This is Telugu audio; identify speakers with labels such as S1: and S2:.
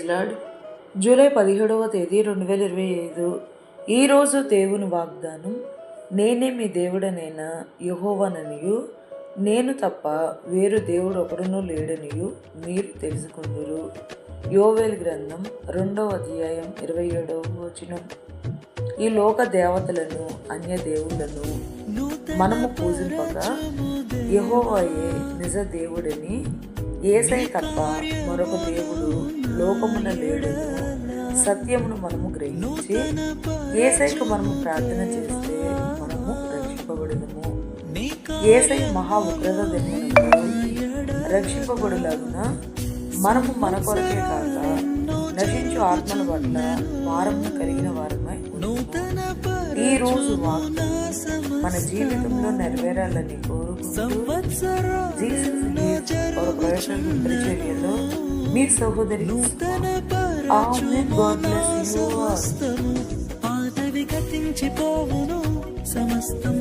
S1: లార్డ్. జూలై 17వ తేదీ 2025. ఈరోజు దేవుని వాగ్దానం, నేనే మీ దేవుడనైన యెహోవాననియు, నేను తప్ప వేరు దేవుడు ఒకడునూ లేడనియు మీరు తెలుసుకుందురు. యోవేలు గ్రంథం 2వ అధ్యాయం 27వ వచనం. ఈ లోక దేవతలను, అన్య దేవుళ్లను మనము పూజింపగా యెహోవాయే నిజ దేవుడని, యేసయ్య తప్ప మరొక దేవుడు లోకమున లేడని సత్యమును మనము గ్రహించి యేసయ్యకు మనము ప్రార్థన చేస్తే మనము రక్షింపబడుదుము. యేసయ్య మహా ఉగ్రత దినమునకు రక్షింపబడులాగున మనము మన కొరకే కాక నశించు ఆత్మల పట్ల భారమును కలిగిన వారమై ఈ రోజు వాగ్దానం మన జీవితంలో నెరవేరాలని కోరుకుంటూ జీసస్ పరిచర్యలో మీ సహోదరి
S2: పాతవి గతించిపోవును సమస్తం